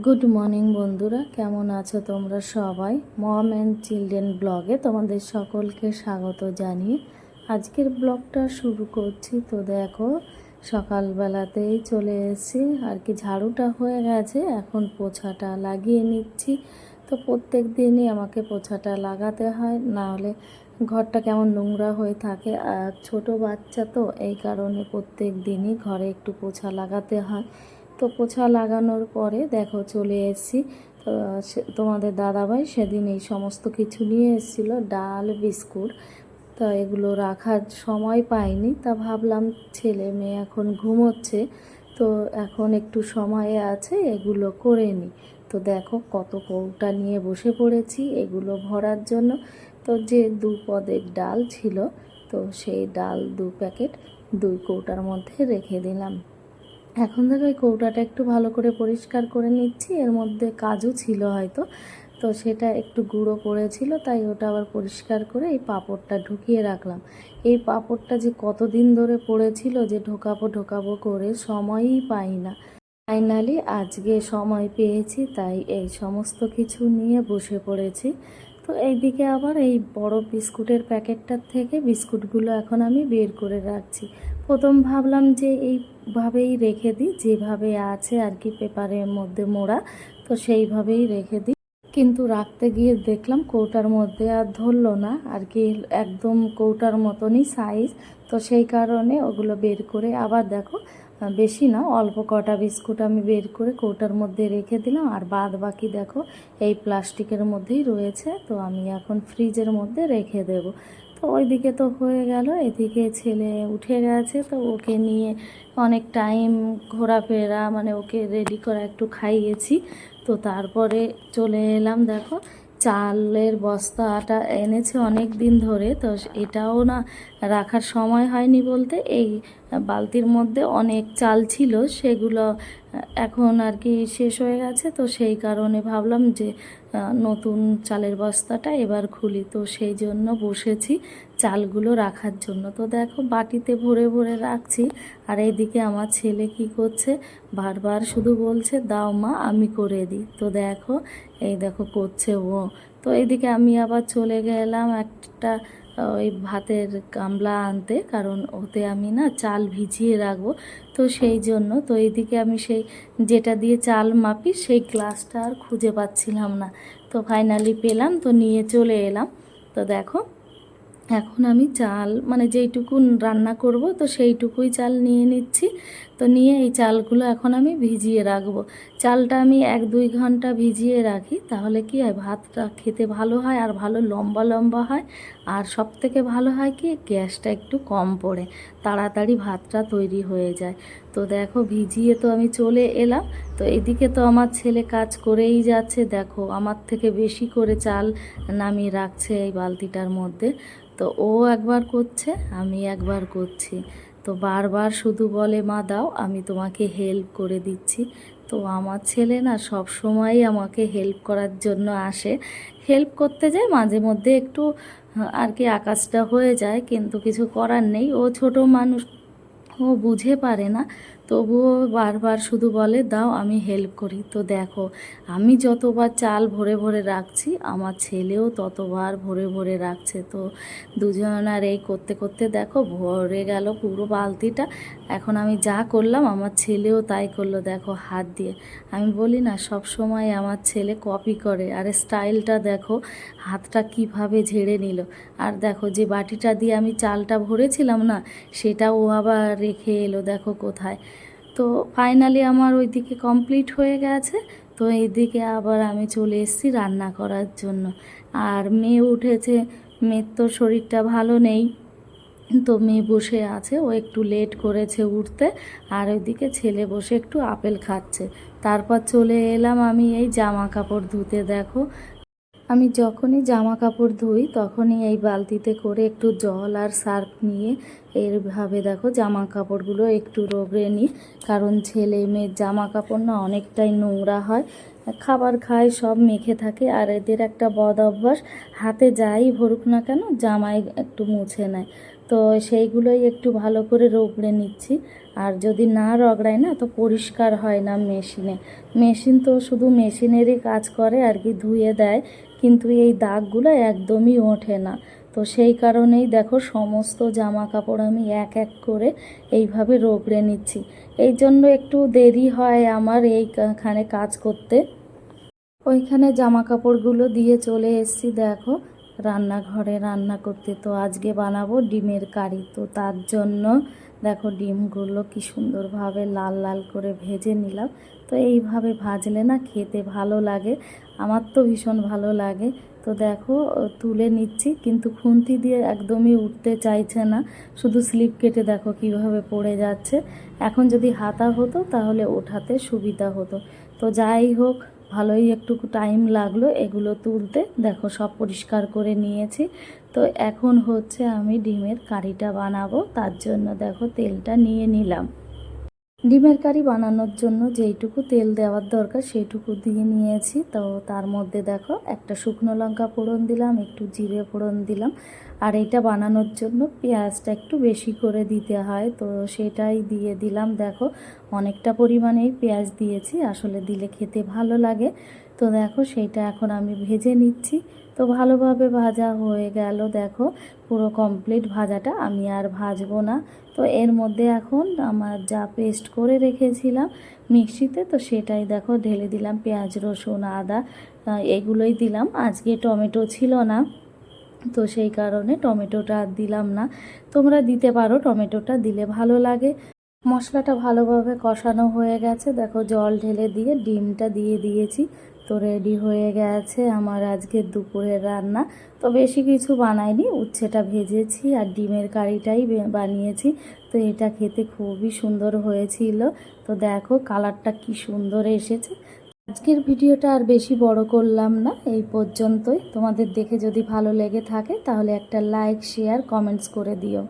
Good morning বন্ধুরা, কেমন আছো তোমরা সবাই? মম অ্যান্ড চিলড্রেন ব্লগে তোমাদের সকলকে স্বাগত জানিয়ে আজকের ব্লগটা শুরু করছি। তো দেখো, সকালবেলাতেই চলে এসেছি আর কি, ঝাড়ুটা হয়ে গেছে, এখন পোছাটা লাগিয়ে নিচ্ছি। তো প্রত্যেক দিনই আমাকে পোছাটা লাগাতে হয়, না হলে ঘরটা কেমন নোংরা হয়ে থাকে। আর ছোট বাচ্চা তো, এই কারণে প্রত্যেক দিনই ঘরে একটু পোছা লাগাতে হয়। তো পোছা লাগানোর পরে দেখো চলে এসেছি। তো তোমাদের দাদাভাই সেদিন এই সমস্ত কিছু নিয়ে এসেছিলো, ডাল, বিস্কুট। তো এগুলো রাখার সময় পাইনি, তা ভাবলাম ছেলে মেয়ে এখন ঘুমোচ্ছে, তো এখন একটু সময় আছে, এগুলো করে নিই। তো দেখো কত কৌটা নিয়ে বসে পড়েছি এগুলো ভরার জন্য। তো যে 2 পদের ডাল ছিল, তো সেই ডাল 2 প্যাকেট 2 কৌটার মধ্যে রেখে দিলাম। এখন থেকে ওই কৌটাটা একটু ভালো করে পরিষ্কার করে নিচ্ছি। এর মধ্যে কাজু ছিল হয়তো, তো সেটা একটু গুঁড়ো পড়েছিল, তাই ওটা আবার পরিষ্কার করে এই পাঁপড়টা ঢুকিয়ে রাখলাম। এই পাঁপড়টা যে কতদিন ধরে পড়েছিল, যে ঢোকাবো ঢোকাবো করে সময়ই পাই না। ফাইনালি আজকে সময় পেয়েছি, তাই এই সমস্ত কিছু নিয়ে বসে পড়েছি। তো এইদিকে আবার এই বড় বিস্কুটের প্যাকেটটার থেকে বিস্কুটগুলো এখন আমি বের করে রাখছি। প্রথম ভাবলাম যে এইভাবেই রেখে দিই, যেভাবে আছে আর কি, পেপারের মধ্যে মোড়া, তো সেইভাবেই রেখে দিই। কিন্তু রাখতে গিয়ে দেখলাম কৌটার মধ্যে আর ধরলো না আর কি, একদম কৌটার মতনই সাইজ। তো সেই কারণে ওগুলো বের করে আবার দেখো, বেশি না, অল্প কটা বিস্কুট আমি বের করে কৌটার মধ্যে রেখে দিলাম। আর বাদ বাকি দেখো এই প্লাস্টিকের মধ্যেই রয়েছে, তো আমি এখন ফ্রিজের মধ্যে রেখে দেব। তো ওইদিকে তো হয়ে গেল, এদিকে ছেলে উঠে গেছে, তো ওকে নিয়ে অনেক টাইম ঘোরাফেরা, মানে ওকে রেডি করা, একটু খাইয়েছি। তো তারপরে চলে এলাম, দেখো চালের বস্তাটা এনেছে অনেক দিন ধরে, তো এটাও না রাখার সময় হয়নি বলতে, এই বালতির মধ্যে অনেক চাল ছিল, সেগুলো এখন আর কি শেষ হয়ে গেছে। তো সেই কারণে ভাবলাম যে নতুন চালের বস্তাটা এবার খুলি, তো সেই জন্য বসেছি চালগুলো রাখার জন্য। তো দেখো বাটিতে ভরে ভরে রাখছি। আর এইদিকে আমার ছেলে কি করছে, বারবার শুধু বলছে দাও মা আমি করে দিই। তো দেখো, এই দেখো করছে ও। তো এইদিকে আমি আবার চলে গেলাম একটা ওই ভাতের গামলা আনতে, কারণ ওতে আমি না চাল ভিজিয়ে রাখবো। তো সেই জন্য, তো এইদিকে আমি সেই যেটা দিয়ে চাল মাপি সেই গ্লাসটা আর খুঁজে পাচ্ছিলাম না। তো ফাইনালি পেলাম, তো নিয়ে চলে এলাম। তো দেখো এখন আমি চাল, মানে যেইটুকু রান্না করব, তো সেইটুকুই চাল নিয়ে নিচ্ছি। তো নিয়ে এই চালগুলো এখন আমি ভিজিয়ে রাখবো। চালটা আমি 1-2 ঘন্টা ভিজিয়ে রাখি, তাহলে কি হয়, ভাতটা খেতে ভালো হয় আর ভালো লম্বা লম্বা হয়। আর সব থেকে ভালো হয় কি, গ্যাসটা একটু কম পড়ে, তাড়াতাড়ি ভাতটা তৈরি হয়ে যায়। তো দেখো ভিজিয়ে তো আমি চলে এলাম। তো এদিকে তো আমার ছেলে কাজ করেই যাচ্ছে, দেখো আমার থেকে বেশি করে চাল নামিয়ে রাখছে এই বালতিটার মধ্যে। তো ও একবার করছে, আমি একবার করছি। তো বারবার শুধু বলে মা দাও আমি তোমাকে হেল্প করে দিচ্ছি। তো আমার ছেলে না সব সময়ই আমাকে হেল্প করার জন্য আসে। হেল্প করতে যায় মাঝে মধ্যে একটু আর কি আকাশটা হয়ে যায়, কিন্তু কিছু করার নেই, ও ছোট মানুষ, ও বুঝে পারে না। তবুও বারবার শুধু বলে দাও আমি হেল্প করি। তো দেখো আমি যতবার চাল ভরে ভরে রাখছি, আমার ছেলেও ততবার ভরে ভরে রাখছে। তো দুজনার এই করতে করতে দেখো ভরে গেল পুরো বালতিটা। এখন আমি যা করলাম আমার ছেলেও তাই করলো, দেখো হাত দিয়ে। আমি বলি না সব সময় আমার ছেলে কপি করে, আর স্টাইলটা দেখো, হাতটা কিভাবে ঝেড়ে নিল। আর দেখো যে বাটিটা দিয়ে আমি চালটা ভরেছিলাম না, সেটা ও আবার রেখে এলো দেখো কোথায়। তো ফাইনালি আমার ওইদিকে কমপ্লিট হয়ে গেছে। তো এইদিকে আবার আমি চলে এসেছি রান্না করার জন্য। আর মেয়ে উঠেছে, মেয়ের তো শরীরটা ভালো নেই, তো মেয়ে বসে আছে, ও একটু লেট করেছে উঠতে। আর ওইদিকে ছেলে বসে একটু আপেল খাচ্ছে। তারপর চলে এলাম আমি এই জামা কাপড় ধুতে। দেখো আমি যখনই জামা কাপড় ধুই, তখনই এই বালতিতে করে একটু জল আর সার্ফ নিয়ে এইভাবে দেখো জামা কাপড়গুলো একটু রগড়ে নিই। কারণ ছেলে মেয়ের জামা কাপড় না অনেকটাই নোংরা হয়, খাবার খায় সব মেখে থাকে। আর এদের একটা বদ অভ্যাস, হাতে যাই ভরুক না কেন জামায় একটু মুছে নেয়। তো সেইগুলোই একটু ভালো করে রগড়ে নিচ্ছি। আর যদি না রগড়াই না তো পরিষ্কার হয় না মেশিন তো শুধু মেশিনেরই কাজ করে আর কি, ধুয়ে দেয়, কিন্তু এই দাগগুলো একদমই ওঠে না। তো সেই কারণেই দেখো সমস্ত জামা কাপড় আমি এক এক করে এইভাবে রগড়ে নিচ্ছি। এই জন্য একটু দেরি হয় আমার এইখানে কাজ করতে। ওইখানে জামা কাপড়গুলো দিয়ে চলে এসেছি দেখো রান্নাঘরে রান্না করতে। তো আজকে বানাবো ডিমের কারি। তো তার জন্য দেখো ডিমগুলো কি সুন্দরভাবে লাল লাল করে ভেজে নিলাম। তো এইভাবে ভাজলে না খেতে ভালো লাগে, আমার তো ভীষণ ভালো লাগে। তো দেখো তুলে নিচ্ছি, কিন্তু খুন্তি দিয়ে একদমই উঠতে চাইছে না, শুধু স্লিপ কেটে দেখো কিভাবে পড়ে যাচ্ছে। এখন যদি হাতা হতো তাহলে ওঠাতে সুবিধা হতো। তো যাই হোক, ভালোই একটু টাইম লাগলো এগুলো তুলতে। দেখো সব পরিষ্কার করে নিয়েছি। তো এখন হচ্ছে আমি ডিমের কারিটা বানাবো, তার জন্য দেখো তেলটা নিয়ে নিলাম। ডিমের কারি বানানোর জন্য যেইটুকু তেল দেওয়ার দরকার সেইটুকু দিয়ে নিয়েছি। তো তার মধ্যে দেখো একটা শুকনো লঙ্কা ফোড়ন দিলাম, একটু জিরে ফোড়ন দিলাম। আর এইটা বানানোর জন্য পেঁয়াজটা একটু বেশি করে দিতে হয়, তো সেটাই দিয়ে দিলাম। দেখো অনেকটা পরিমাণেই পেঁয়াজ দিয়েছি, আসলে দিলে খেতে ভালো লাগে। তো দেখো সেইটা এখন আমি ভেজে নিচ্ছি। তো ভালোভাবে ভাজা হয়ে গেল, দেখো পুরো কমপ্লিট ভাজাটা, আমি আর ভাজবো না। তো এর মধ্যে এখন আমার যা পেস্ট করে রেখেছিলাম মিক্সিতে, তো সেটাই দেখো ঢেলে দিলাম। পেঁয়াজ রসুন আদা এগুলোই দিলাম, আজকে টমেটো ছিল না, তো সেই কারণে টমেটোটা আর দিলাম না। তোমরা দিতে পারো, টমেটোটা দিলে ভালো লাগে। মশলাটা ভালোভাবে কষানো হয়ে গেছে, দেখো জল ঢেলে দিয়ে ডিমটা দিয়ে দিয়েছি। তো রেডি হয়ে গেছে আমার আজকের দুপুরের রান্না। তো বেশি কিছু বানাইনি, উচ্ছেটা ভেজেছি আর ডিমের কারিটাই বানিয়েছি। তো এটা খেতে খুবই সুন্দর হয়েছিল। তো দেখো কালারটা কি সুন্দর এসেছে। আজকের ভিডিওটা আর বেশি বড় করলাম না, এই পর্যন্তই। তোমাদের দেখে যদি ভালো লেগে থাকে তাহলে একটা লাইক শেয়ার কমেন্টস করে দিও।